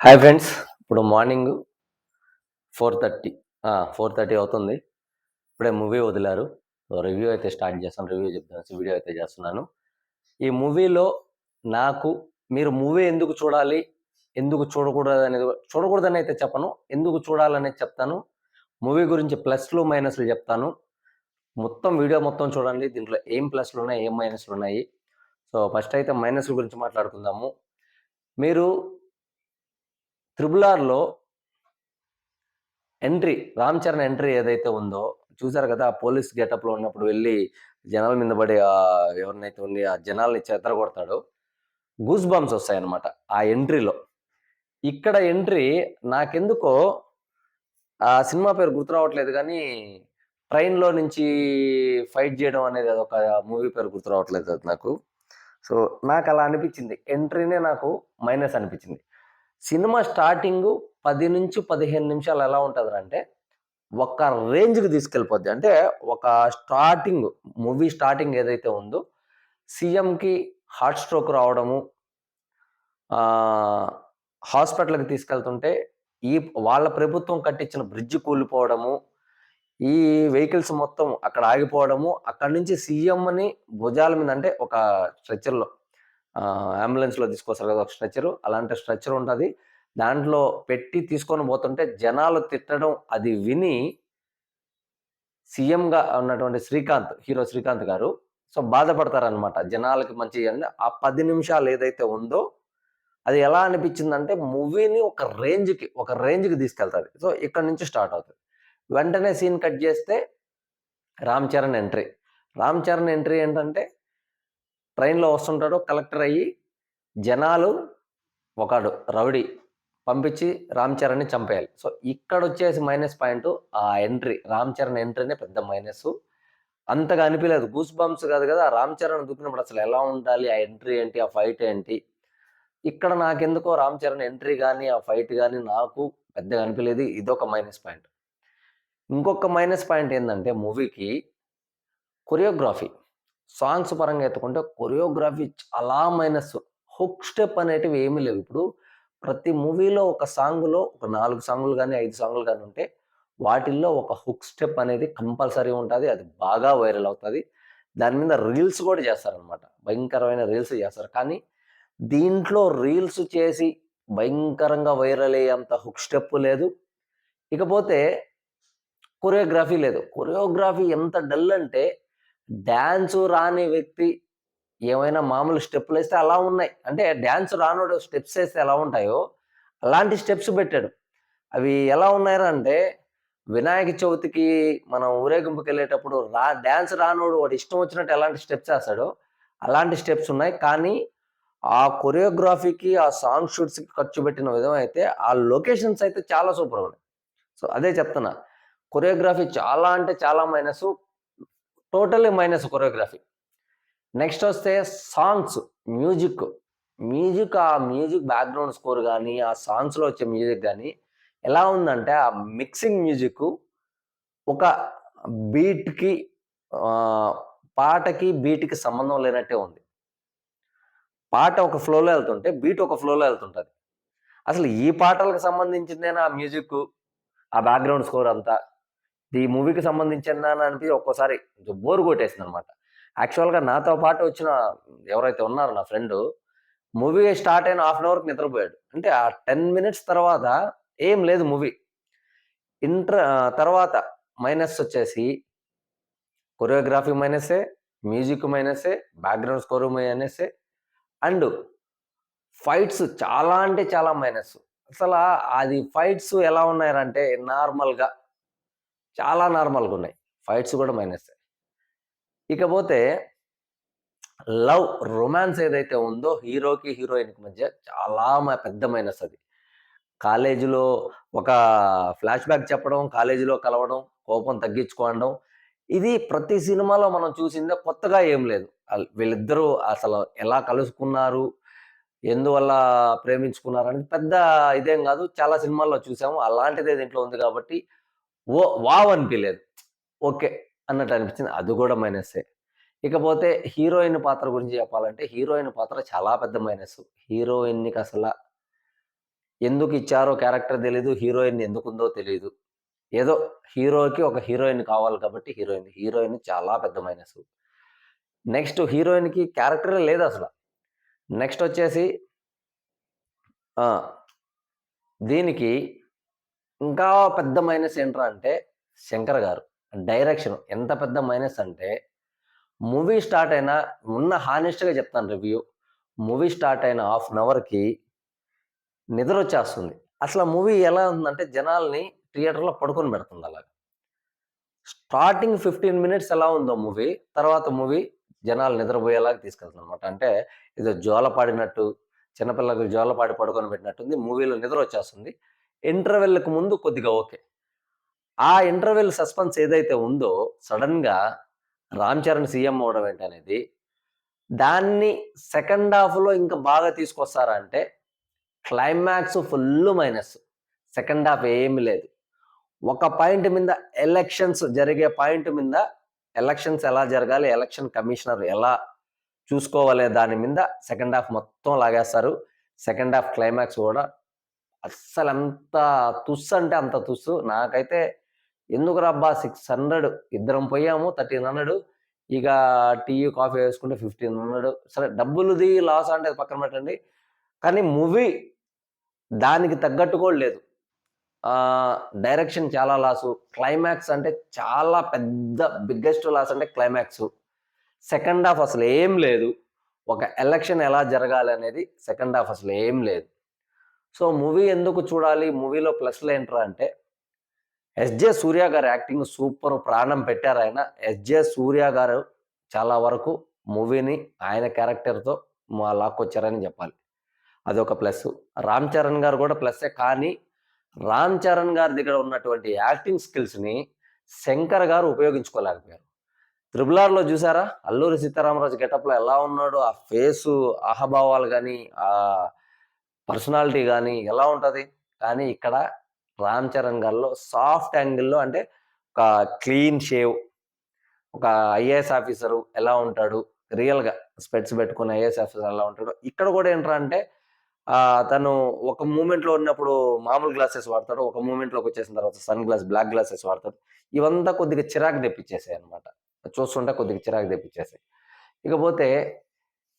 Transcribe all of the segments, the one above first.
Hi friends, ఇప్పుడు morning 4:30 4:30 అవుతుంది. ఇప్పుడే మూవీ వదిలారు. రివ్యూ అయితే స్టార్ట్ చేస్తాను. రివ్యూ చెప్తాను, వీడియో అయితే చేస్తున్నాను. ఈ మూవీలో నాకు మీరు మూవీ ఎందుకు చూడాలి, ఎందుకు చూడకూడదని అయితే చెప్పను. ఎందుకు చూడాలనేది చెప్తాను. మూవీ గురించి ప్లస్లు మైనస్లు చెప్తాను. మొత్తం వీడియో మొత్తం చూడండి. దీంట్లో ఏం ప్లస్లు ఉన్నాయి, ఏం మైనస్లు ఉన్నాయి. సో ఫస్ట్ అయితే మైనస్ల గురించి మాట్లాడుకుందాము. మీరు RRRలో రామ్ చరణ్ ఎంట్రీ ఏదైతే ఉందో చూసారు కదా. ఆ పోలీస్ గెటప్లో ఉన్నప్పుడు వెళ్ళి జనాల మీద పడి ఎవరినైతే ఉండి ఆ జనాల్ని చెదరగొడతాడో గూస్ బంప్స్ వస్తాయన్నమాట ఆ ఎంట్రీలో. ఇక్కడ ఎంట్రీ నాకెందుకో ఆ సినిమా పేరు గుర్తు రావట్లేదు, కానీ ట్రైన్లో నుంచి ఫైట్ చేయడం అనేది అదొక మూవీ పేరు గుర్తు రావట్లేదు అది నాకు. సో నాకు అలా అనిపించింది. ఎంట్రీనే నాకు మైనస్ అనిపించింది. సినిమా స్టార్టింగ్ 10 నుంచి 15 నిమిషాలు ఎలా ఉంటుంది అంటే ఒక రేంజ్కి తీసుకెళ్ళిపోద్ది. అంటే ఒక మూవీ స్టార్టింగ్ ఏదైతే ఉందో సీఎంకి హార్ట్ స్ట్రోక్ రావడము, హాస్పిటల్కి తీసుకెళ్తుంటే వాళ్ళ ప్రభుత్వం కట్టించిన బ్రిడ్జ్ కూలిపోవడము, ఈ వెహికల్స్ మొత్తం అక్కడ ఆగిపోవడము, అక్కడి నుంచి సీఎంని భుజాల మీద, అంటే ఒక స్ట్రెచ్చర్లో అంబులెన్స్లో తీసుకొస్తారు కదా ఒక స్ట్రెచ్చరు, అలాంటి స్ట్రెచ్చర్ ఉంటుంది. దాంట్లో పెట్టి తీసుకొని పోతుంటే జనాలు తిట్టడం అది విని సీఎంగా ఉన్నటువంటి హీరో శ్రీకాంత్ గారు సో బాధపడతారనమాట. జనాలకి మంచి ఆ 10 నిమిషాలు ఏదైతే ఉందో అది ఎలా అనిపించిందంటే మూవీని ఒక రేంజ్కి తీసుకెళ్తుంది. సో ఇక్కడ నుంచి స్టార్ట్ అవుతుంది. వెంటనే సీన్ కట్ చేస్తే రామ్ చరణ్ ఎంట్రీ ఏంటంటే ట్రైన్లో వస్తుంటాడు, కలెక్టర్ అయ్యి జనాలు ఒకడు రౌడీ పంపించి రామ్ చరణ్ని చంపేయాలి. సో ఇక్కడ వచ్చేసి మైనస్ పాయింట్ ఆ ఎంట్రీ, రామ్ చరణ్ ఎంట్రీనే పెద్ద మైనస్. అంతగా అనిపించలేదు. గూస్ బంప్స్ కాదు కదా, రామ్ చరణ్ దూకినప్పుడు అసలు ఎలా ఉండాలి, ఆ ఎంట్రీ ఏంటి, ఆ ఫైట్ ఏంటి. ఇక్కడ నాకెందుకో రామ్ చరణ్ ఎంట్రీ కానీ ఆ ఫైట్ కానీ నాకు పెద్దగా అనిపించలేదు. ఇదొక మైనస్ పాయింట్. ఇంకొక మైనస్ పాయింట్ ఏంటంటే మూవీకి కొరియోగ్రఫీ, సాంగ్స్ పరంగా ఎత్తుకుంటే కొరియోగ్రఫీ చాలా మైనస్. హుక్ స్టెప్ అనేటివి ఏమీ లేవు. ఇప్పుడు ప్రతి మూవీలో ఒక సాంగ్లో ఒక 4 సాంగులు కానీ 5 సాంగులు కానీ ఉంటే వాటిల్లో ఒక హుక్ స్టెప్ అనేది కంపల్సరీ ఉంటుంది. అది బాగా వైరల్ అవుతుంది. దాని మీద రీల్స్ కూడా చేస్తారనమాట. భయంకరమైన రీల్స్ చేస్తారు. కానీ దీంట్లో రీల్స్ చేసి భయంకరంగా వైరల్ అయ్యేంత హుక్ స్టెప్ లేదు. ఇకపోతే కొరియోగ్రఫీ లేదు. కొరియోగ్రఫీ ఎంత డల్ అంటే డ్యాన్స్ రాని వ్యక్తి ఏమైనా మామూలు స్టెప్పులు వేస్తే అలా ఉన్నాయి. అంటే డ్యాన్స్ రానోడు స్టెప్స్ వేస్తే ఎలా ఉంటాయో అలాంటి స్టెప్స్ పెట్టాడు. అవి ఎలా ఉన్నాయరా అంటే వినాయక చవితికి మనం ఊరేగింపుకి వెళ్ళేటప్పుడు డ్యాన్స్ రానోడు వాడు ఇష్టం వచ్చినట్టు ఎలాంటి స్టెప్స్ వేస్తాడో అలాంటి స్టెప్స్ ఉన్నాయి. కానీ ఆ కొరియోగ్రఫీకి, ఆ సాంగ్ షూట్స్కి ఖర్చు పెట్టిన విధం అయితే ఆ లొకేషన్స్ అయితే చాలా సూపర్ ఉన్నాయి. సో అదే చెప్తున్నా, కొరియోగ్రఫీ చాలా అంటే చాలా minus, totally minus choreography. Next వస్తే సాంగ్స్, మ్యూజిక్ ఆ మ్యూజిక్ బ్యాక్గ్రౌండ్ స్కోర్ కానీ ఆ సాంగ్స్లో వచ్చే మ్యూజిక్ కానీ ఎలా ఉందంటే ఆ మిక్సింగ్ మ్యూజిక్ ఒక బీట్కి పాటకి బీట్కి సంబంధం లేనట్టే ఉంది. పాట ఒక ఫ్లోలో వెళ్తుంటే బీట్ ఒక ఫ్లోలో వెళ్తుంటుంది. అసలు ఈ పాటలకు సంబంధించిందేనా ఆ మ్యూజిక్, ఆ బ్యాక్గ్రౌండ్ స్కోర్ అంతా, ఈ మూవీకి సంబంధించిందా అని అనిపించి ఒక్కోసారి కొంచెం బోర్ కొట్టేసింది అనమాట. యాక్చువల్గా నాతో పాటు వచ్చిన ఎవరైతే ఉన్నారో నా ఫ్రెండ్, మూవీ స్టార్ట్ అయిన హాఫ్ అన్ అవర్కి నిద్రపోయాడు. అంటే ఆ 10 మినిట్స్ తర్వాత ఏం లేదు మూవీ. తర్వాత మైనస్ వచ్చేసి కొరియోగ్రఫీ మైనసే, మ్యూజిక్ మైనసే, బ్యాక్గ్రౌండ్ స్కోర్ మైనసే, అండ్ ఫైట్స్ చాలా అంటే చాలా మైనస్. అసలు అది ఫైట్స్ ఎలా ఉన్నాయంటే చాలా నార్మల్గా ఉన్నాయి. ఫైట్స్ కూడా మైనస్. ఇకపోతే రొమాన్స్ ఏదైతే ఉందో హీరోకి హీరోయిన్కి మధ్య చాలా పెద్ద మైనస్ అది. కాలేజీలో ఒక ఫ్లాష్ బ్యాక్ చెప్పడం, కాలేజీలో కలవడం, కోపం తగ్గించుకోవడం, ఇది ప్రతి సినిమాలో మనం చూసిందే, కొత్తగా ఏం లేదు. వీళ్ళిద్దరూ అసలు ఎలా కలుసుకున్నారు, ఎందువల్ల ప్రేమించుకున్నారు అనేది పెద్ద ఇదేం కాదు, చాలా సినిమాల్లో చూసాము. అలాంటిదే దీంట్లో ఉంది కాబట్టి వావ్ అనిపించలేదు, ఓకే అన్నట్టు అనిపించింది. అది కూడా మైనస్సే. ఇకపోతే హీరోయిన్ పాత్ర గురించి చెప్పాలంటే హీరోయిన్ పాత్ర చాలా పెద్ద మైనస్. హీరోయిన్‌కి అసల ఎందుకు ఇచ్చారో క్యారెక్టర్ తెలీదు. హీరోయిన్ ఎందుకుందో తెలీదు. ఏదో హీరోకి ఒక హీరోయిన్ కావాలి కాబట్టి హీరోయిన్. హీరోయిన్ చాలా పెద్ద మైనస్. నెక్స్ట్ హీరోయిన్‌కి క్యారెక్టరే లేదసల. నెక్స్ట్ వచ్చేసి ఆ! దీనికి ఇంకా పెద్ద మైనస్ ఏంట్రా అంటే శంకర్ గారు. డైరెక్షన్ ఎంత పెద్ద మైనస్ అంటే మూవీ స్టార్ట్ అయిన హానెస్ట్‌గా చెప్తాను రివ్యూ. మూవీ స్టార్ట్ అయిన హాఫ్ అన్ అవర్‌కి నిద్రొచ్చేస్తుంది. అసల మూవీ ఎలా ఉందంటే జనాల్ని థియేటర్‌లో పడుకొని పెడుతుంది అలాగా. స్టార్టింగ్ 15 మినిట్స్ ఎలా ఉందో మూవీ, తర్వాత మూవీ జనాలు నిద్రపోయేలాగా తీసుకెళ్తుందనమాట. అంటే ఏదో జోలపాడినట్టు, చిన్నపిల్లలకి జోలపాడి పడుకొని పెట్టినట్టుంది. మూవీలో నిద్రొచ్చేస్తుంది. ఇంటర్వెల్‌కి ముందు కొద్దిగా ఓకే. ఆ ఇంటర్వెల్ సస్పెన్స్ ఏదైతే ఉందో సడెన్‌గా 'రామ్ చరణ్' సీఎం అవ్వడం ఏంటనేది, దాన్ని సెకండ్ హాఫ్‌లో ఇంకా బాగా తీసుకొస్తారా అంటే climax full minus. Second half ఏమి లేదు. ఒక పాయింట్ మీద ఎలక్షన్స్ జరిగే పాయింట్ మీద ఎలక్షన్స్ ఎలా జరగాలి? ఎలక్షన్ కమిషనర్ ఎలా చూసుకోవాలి? దాని మీద సెకండ్ హాఫ్ మొత్తం లాగేస్తారు. సెకండ్ హాఫ్ క్లైమాక్స్ గూడా అస్సలెంత తుస్సు అంటే అంత తుస్సు. నాకైతే ఎందుకురబ్బా 600 ఇద్దరం పోయాము 1300 ఇక టీ, కాఫీ వేసుకుంటే 1500 సరే డబ్బులుది లాస్ అంటే అది పక్కన పెట్టండి. కానీ మూవీ దానికి తగ్గట్టు కూడా లేదు. డైరెక్షన్ చాలా లాసు. క్లైమాక్స్ అంటే చాలా పెద్ద బిగ్గెస్ట్ లాస్ అంటే క్లైమాక్సు. సెకండ్ హాఫ్ అసలేం లేదు. ఒక ఎలక్షన్ ఎలా జరగాలనేది సెకండ్ హాఫ్ అసలేం లేదు. సో, మూవీ ఎందుకు చూడాలి? మూవీలో ప్లస్‌లేంట్రా అంటే, 'ఎస్‌జే సూర్య' గారి యాక్టింగ్ సూపర్ ప్రాణం పెట్టారాయన. 'ఎస్‌జే సూర్య' గారు చాలా వరకు మూవీని ఆయన క్యారెక్టర్‌తో లాక్కొచ్చారని జెప్పాలి. అదొక ప్లస్సు. 'రామ్ చరణ్' గారు గూడా ప్లస్సే. కానీ, 'రామ్ చరణ్' గారి దగ్గర ఉన్నటువంటి యాక్టింగ్ స్కిల్స్‌ని 'శంకర్' గారు ఉపయోగించుకోలేకపోయారు. 'త్రిబుల్ ఆర్‌లో' జూసారా? అల్లూరి సీతారామరాజు గెటప్‌లో ఎలా ఉన్నాడో, ఆ ఫేసు, ఆహభావాలు గాని, పర్సనాలిటీ గాని ఎలా ఉంటది? కానీ ఇక్కడ 'రామ్ చరణ్' గారిలో సాఫ్ట్ యాంగిల్‌లో అంటే ఒక క్లీన్ షేవ్, ఒక ఐఏఎస్ ఆఫీసరు ఎలా ఉంటాడు? రియల్‌గా స్పెట్స్ పెట్టుకొని ఐఏఎస్ ఆఫీసర్ ఎలా ఉంటాడో, ఇక్కడ గూడా ఏంట్రా అంటే తను ఒక మూవ్‌మెంట్‌లో ఉన్నప్పుడు మామూలు గ్లాసెస్ వాడతాడు. ఒక మూవ్‌మెంట్‌లోకొచ్చేసిన తర్వాత సన్ గ్లాస్, బ్లాక్ గ్లాసెస్ వాడతాడు. ఇవంతా కొద్దిగా చిరాకు తెప్పించేసాయన్నమాట. చూస్తుంటే కొద్దిగా చిరాకు తెప్పించేసాయి. ఇకపోతే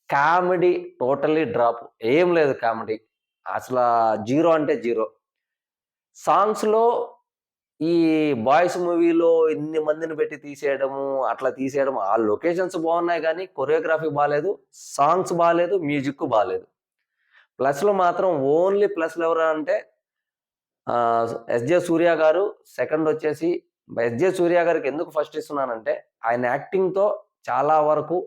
కామెడీ టోటల్లీ డ్రాప్. ఏం లేదు కామెడీ. అసలా జీరో అంటే జీరో. సాంగ్స్‌లో ఈ బాయ్స్ మూవీలో ఇన్ని మందిని పెట్టి తీసేయడము, అట్లా తీసేయడం ఆ లొకేషన్స్ బావున్నాయి గానీ, కొరియోగ్రఫీ బాలేదు, సాంగ్స్ బాలేదు, మ్యూజిక్కు బాలేదు. ప్లస్‌లు మాత్రం ఓన్లీ ప్లస్‌లు ఎవరు అంటే 'ఎస్‌జే సూర్య' గారు, సెకండొచ్చేసి 'ఎస్‌జే సూర్య' గారికి ఎందుకు ఫస్ట్ ఇస్తున్నానంటే, ఆయన యాక్టింగ్‌తో చాలా వరకు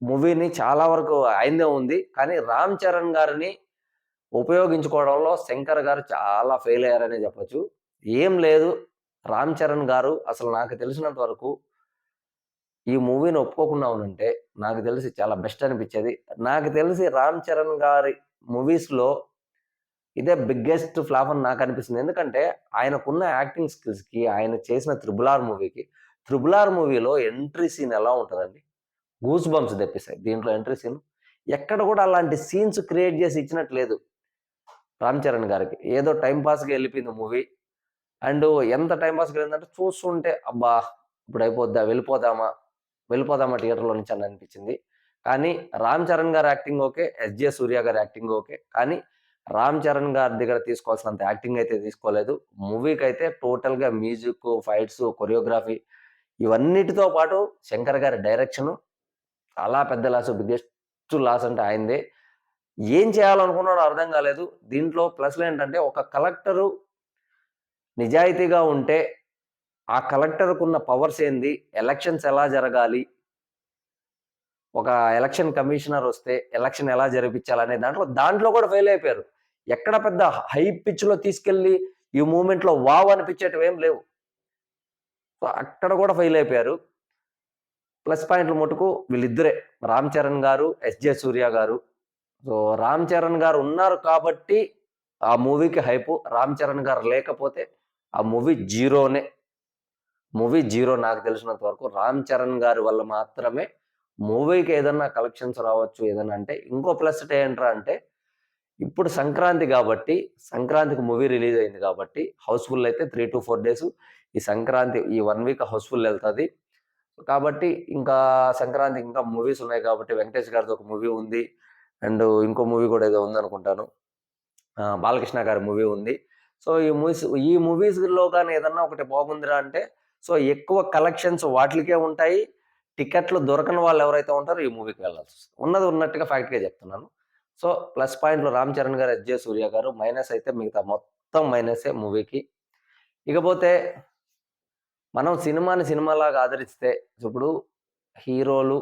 మూవీని చాలా వరకు ఆయనదే ఉంది. కానీ 'రామ్ చరణ్' గారిని ఉపయోగించుకోవడంలో 'శంకర్' గారు చాలా ఫెయిల్ అయ్యారనే చెప్పొచ్చు. ఏం లేదు 'రామ్ చరణ్' గారు అసలు నాకు తెలిసినంత వరకు ఈ మూవీని ఒప్పుకోకుండా ఉండుంటే నాకు తెలిసి చాలా బెస్ట్ అనిపిచ్చేది. నాకు తెలిసి 'రామ్ చరణ్' గారి మూవీస్‌లో ఇదే బిగ్గెస్ట్ ఫ్లాప్ అని నాకనిపిస్తుంది. ఎందుకంటే ఆయనకున్న యాక్టింగ్ స్కిల్స్‌కి, ఆయన చేసిన 'త్రిబుల్ ఆర్' మూవీకి 'త్రిబుల్ ఆర్' మూవీలో ఎంట్రీ సీన్ ఎలా ఉంటదండి? గూస్ బంప్స్ తెప్పిస్తాయి. దీంట్లో ఎంట్రీ సీన్ ఎక్కడ కూడా అలాంటి సీన్స్ క్రియేట్ చేసి ఇచ్చినట్టు లేదు 'రామ్ చరణ్' గారికి. ఏదో టైమ్ పాస్‌గా ఎళ్ళిపోయింది మూవీ. అండ్ ఎంత టైమ్ పాస్‌గా ఎళ్ళిందంటే చూస్తుంటే అబ్బా! ఇప్పుడయిపోద్దా? వెళ్ళిపోదామా? వెళ్ళిపోదామా థియేటర్‌లో నుంచి అని అనిపించింది. కానీ 'రామ్ చరణ్' గారి యాక్టింగ్ ఓకే. 'ఎస్‌జే సూర్య' గారి యాక్టింగ్ ఓకే. కానీ 'రామ్ చరణ్' గారి దగ్గర తీసుకోవాల్సినంత యాక్టింగ్ అయితే తీసుకోలేదు. మూవీకైతే టోటల్‌గా మ్యూజిక్కు, ఫైట్సు, కొరియోగ్రఫీ ఇవన్నిటితో పాటు 'శంకర్' గారి డైరెక్షను చాలా పెద్ద లాసు. బిగ్గెస్ట్ లాస్ అంటే ఆయనదే. ఏం చేయాలనుకున్నాడో అర్థం కాలేదు. దీంట్లో ప్లస్‌లేంటంటే ఒక కలెక్టరు నిజాయితీగా ఉంటే, ఆ కలెక్టర్‌కున్న పవర్స్ ఏంది? ఎలక్షన్స్ ఎలా జరగాలి? ఒక ఎలక్షన్ కమిషనర్ వస్తే ఎలక్షన్ ఎలా జరిపించాలనే దాంట్లో కూడా ఫెయిల్ అయిపోయారు. ఎక్కడ పెద్ద హై పిచ్‌లో తీసుకెళ్ళి ఈ మూవ్‌మెంట్‌లో వావ్! అనిపించేటివేం లేవు. సో, అక్కడ కూడా ఫెయిల్ అయిపోయారు. ప్లస్ పాయింట్లు మటుకు వీళ్ళిద్దరే 'రామ్ చరణ్' గారు, 'ఎస్‌జే సూర్య' గారు. సో, 'రామ్ చరణ్' గారు ఉన్నారు కాబట్టి ఆ మూవీకి హైపు. 'రామ్ చరణ్' గారు లేకపోతే ఆ మూవీ జీరోనే. మూవీ జీరో నాకు తెలిసినంత వరకు. 'రామ్ చరణ్' గారి వల్ల మాత్రమే మూవీకి ఏదన్నా కలెక్షన్స్ రావచ్చు ఏదన్నా అంటే, ఇంకో ప్లస్ ఏంట్రా అంటే, ఇప్పుడు సంక్రాంతి గాబట్టి, సంక్రాంతికి మూవీ రిలీజ్ అయింది కాబట్టి, హౌస్‌ఫుల్ అయితే 3-4 డేస్ ఈ సంక్రాంతి ఈ 1 వీక్ హౌస్‌ఫుల్ ఎళ్తది. కాబట్టి ఇంకా సంక్రాంతికి ఇంకా మూవీస్ ఉన్నాయి కాబట్టి, వెంకటేష్ గారిది ఒక మూవీ ఉంది. అండ్ ఇంకో మూవీ గూడా ఏదో ఉందనుకుంటాను. బాలకృష్ణ గారి మూవీ ఉంది. సో, ఈ మూవీస్‌లో గాని ఏదన్నా ఒకటి బాగుందిరా అంటే, సో, ఎక్కువ కలెక్షన్స్ వాటిలికే ఉంటాయి. టికెట్లు దొరకని వాళ్ళు ఎవరైతే ఉంటారో ఈ మూవీకి వెళ్ళాల్సొస్తది. ఉన్నది ఉన్నట్టుగా ఫ్యాక్ట్‌గా చెప్తున్నాను. సో, ప్లస్ పాయింట్‌లో 'రామ్ చరణ్' గారు, 'ఎస్.జె. సూర్య' గారు. మైనస్ అయితే మిగతా మొత్తం మైనసే మూవీకి. ఇకపోతే మనం సినిమాని సినిమాలాగా ఆదరిస్తే ఇప్పుడు హీరోలు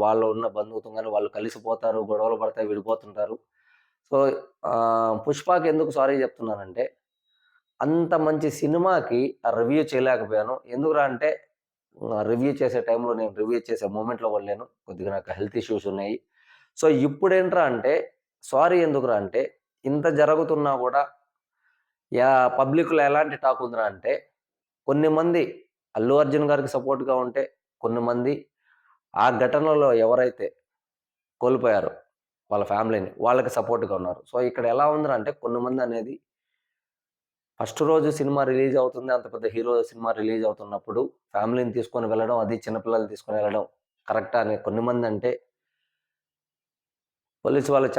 వాళ్ళు ఉన్న బంధుత్వం గాని, వాళ్ళు కలిసిపోతారు, గొడవలు పడతాయి, విడిపోతుంటారు. సో, 'పుష్పకి' ఎందుకు సారీ చెప్తున్నానంటే, అంత మంచి సినిమాకి రివ్యూ చేయలేకపోయాను. ఎందుకురా అంటే, రివ్యూ చేసే టైంలో నేను రివ్యూ చేసే మూమెంట్‌లో కూడా లేను. కొద్దిగా నాకు హెల్త్ ఇష్యూస్ ఉన్నాయి. సో, ఇప్పుడేంట్రా అంటే, సారీ ఎందుకురా అంటే, ఇంత జరుగుతున్నా గూడా పబ్లిక్‌లో ఎలాంటి టాక్ ఉందిరా అంటే, కొన్ని మంది అల్లు అర్జున్ గారికి సపోర్ట్‌గా ఉంటే, కొన్ని మంది ఆ ఘటనలో ఎవరైతే కోల్పోయారో వాళ్ళ ఫ్యామిలీని, వాళ్ళకి సపోర్ట్‌గా ఉన్నారు. సో, ఇక్కడ ఎలా ఉందిరా అంటే, కొన్ని మందనేది ఫస్ట్ రోజు సినిమా రిలీజ్ అవుతుంది. అంత పెద్ద హీరో సినిమా రిలీజ్ అవుతున్నప్పుడు ఫ్యామిలీని తీసుకొని వెళ్ళడం, అది చిన్న పిల్లల్ని తీసుకొని వెళ్ళడం కరెక్టా అని కొన్ని మందంటే, పోలీసు వాళ్ళు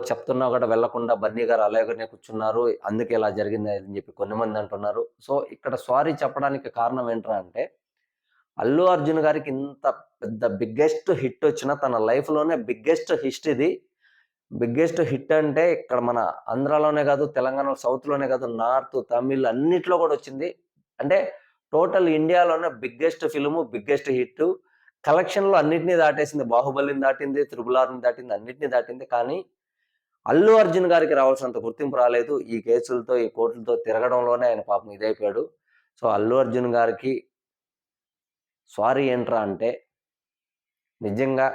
చెప్తున్నా కూడా వెళ్ళకుండా బన్నీ గారు అలాగనే కూర్చున్నారు. అందుకే ఇలా జరిగింది అని చెప్పి కొన్ని మంది అంటున్నారు. సో, ఇక్కడ సారీ చెప్పడానికి కారణం ఏంట్రా అంటే, అల్లు అర్జున్ గారికి ఇంత పెద్ద బిగ్గెస్ట్ హిట్ వచ్చిన తన లైఫ్‌లోనే బిగ్గెస్ట్ హిస్ట్ ఇది. బిగ్గెస్ట్ హిట్ అంటే ఇక్కడ మన ఆంధ్రాలోనే కాదు, తెలంగాణలో, సౌత్‌లోనే కాదు, నార్త్, తమిళ్ అన్నిట్లో కూడా వచ్చింది. అంటే టోటల్ ఇండియాలోనే బిగ్గెస్ట్ ఫిల్ము, బిగ్గెస్ట్ హిట్టు. కలెక్షన్‌లో అన్నిటిని దాటేసింది. 'బాహుబలిని' దాటింది, 'త్రిబుల్ ఆర్‌ని' దాటింది, అన్నిటిని దాటింది. కానీ అల్లు అర్జున్ గారికి రావాల్సినంత గుర్తింపు రాలేదు. ఈ కేసులతో, ఈ కోర్టులతో తిరగడంలోనే ఆయన పాపం ఇదైపోయాడు. సో, అల్లు అర్జున్ గారికి సారీ ఏంట్రా అంటే నిజంగా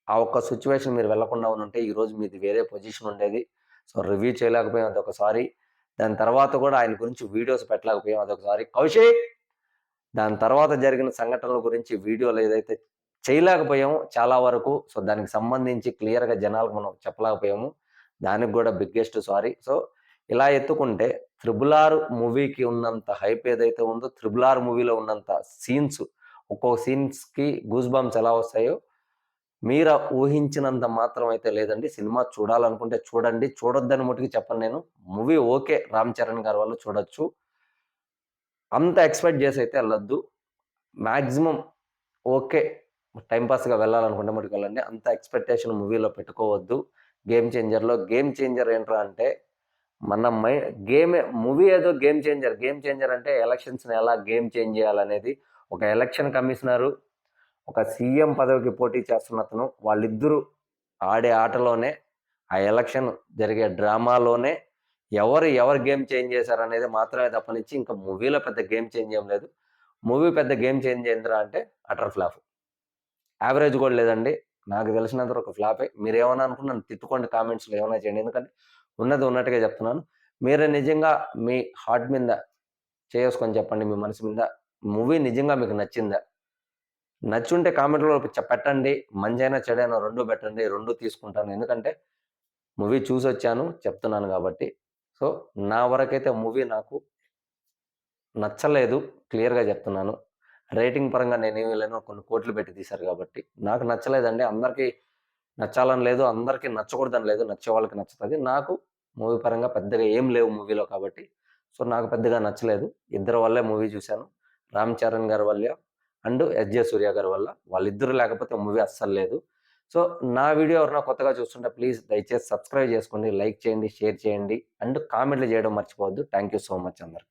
ఆ ఒక్క సిట్యుయేషన్ మీరు వెళ్ళకుండా ఉండుంటే ఈరోజు మీది వేరే పొజిషన్ ఉండేది. సో, రివ్యూ చేయలేకపోయాం అదొక సారీ. దాని తర్వాత కూడా ఆయన గురించి వీడియోస్ పెట్టలేకపోయాం అదొక సారీ. కౌశిక్ దాని తర్వాత జరిగిన సంఘటనల గురించి వీడియోలు ఏదైతే చేయలేకపోయామో చాలా వరకు. సో, దానికి సంబంధించి క్లియర్‌గా జనాలకు మనం చెప్పలేకపోయాము. దానికి గూడా బిగ్గెస్ట్ సారీ. సో, ఇలా ఎత్తుకుంటే 'త్రిబుల్ ఆర్' మూవీకి ఉన్నంత హైప్ ఏదైతే ఉందో 'త్రిబుల్ ఆర్' మూవీలో ఉన్నంత సీన్స్ ఒక్కొక్క సీన్స్‌కి గూస్ బంప్స్ ఎలా వస్తాయో మీరు ఊహించినంత మాత్రం అయితే లేదండి. సినిమా చూడాలనుకుంటే చూడండి. చూడొద్దని మట్టుకు చెప్పను నేను. Movie okay. 'రామ్ చరణ్' గారి వాళ్ళు చూడొచ్చు. అంత ఎక్స్‌పెక్ట్ జేసైతే ఎళ్ళొద్దు. Maximum okay. టైమ్ పాస్‌గా వెళ్ళాలనుకుంటే మటుకు వెళ్ళండి. అంత ఎక్స్‌పెక్టేషన్ మూవీలో పెట్టుకోవద్దు. గేమ్ చేంజర్ ఏంట్రా అంటే మన గేమే మూవీ ఏదో గేమ్ చేంజర్. గేమ్ చేంజర్ అంటే ఎలక్షన్స్‌ని ఎలా గేమ్ చేంజ్ చేయాలనేది ఒక ఎలక్షన్ కమిషనరు, ఒక సీఎం పదవికి పోటీ చేస్తున్నతను వాళ్ళిద్దరూ ఆడే ఆటలోనే, ఆ ఎలక్షన్ జరిగే డ్రామాలోనే ఎవరు గేమ్ చేంజ్ చేశారనేది మాత్రమే తప్పనిచ్చి ఇంకా మూవీలో పెద్ద గేమ్ చేంజ్ ఏం లేదు. మూవీ పెద్ద గేమ్ చేంజ్ అయిందిరా అంటే అటర్ ఫ్లాప్. యావరేజ్ కూడా లేదండి. నాకు తెలిసినంత వరకు ఫ్లాపే. మీరేమన్నా అనుకుని నన్ను తిట్టుకోండి కామెంట్స్‌లో ఏమైనా చేయండి. ఎందుకంటే ఉన్నది ఉన్నట్టుగా చెప్తున్నాను. మీరు నిజంగా మీ హార్ట్ మీద చేసుకొని చెప్పండి. మీ మనసు మీద మూవీ నిజంగా మీకు నచ్చిందా? నచ్చుంటే కామెంట్‌లో పెట్టండి. మంచైనా, చెడైనా 2 పెట్టండి. 2 తీసుకుంటాను. ఎందుకంటే మూవీ చూసొచ్చాను చెప్తున్నాను గాబట్టి. సో, నా వరకైతే మూవీ నాకు నచ్చలేదు. క్లియర్‌గా జెప్తున్నాను. రేటింగ్ పరంగా నేనేమి వెళ్ళను. కొన్ని కోట్లు పెట్టి తీశారు గాబట్టి. నాకు నచ్చలేదండి. అందరికీ నచ్చాలని లేదు. అందరికీ నచ్చకూడదని లేదు. నచ్చే వాళ్ళకి నచ్చుతది. నాకు మూవీ పరంగా పెద్దగా ఏం లేవు మూవీలో కాబట్టి. సో, నాకు పెద్దగా నచ్చలేదు. ఇద్దరి వల్లే మూవీ చూశాను. 'రామ్ చరణ్' గారి వల్ల అండ్ 'ఎస్.జె. సూర్య' గారి వల్ల. వాళ్ళిద్దరూ లేకపోతే మూవీ అస్సలు లేదు. సో, నా వీడియో ఎవరైనా కొత్తగా చూస్తుంటే ప్లీజ్ దయచేసి సబ్స్క్రైబ్ చేసుకోండి. లైక్ చేయండి, షేర్ చేయండి అండ్ కామెంట్‌లు చేయడం మర్చిపోవద్దు. థాంక్ యూ సో మచ్ అందరికి.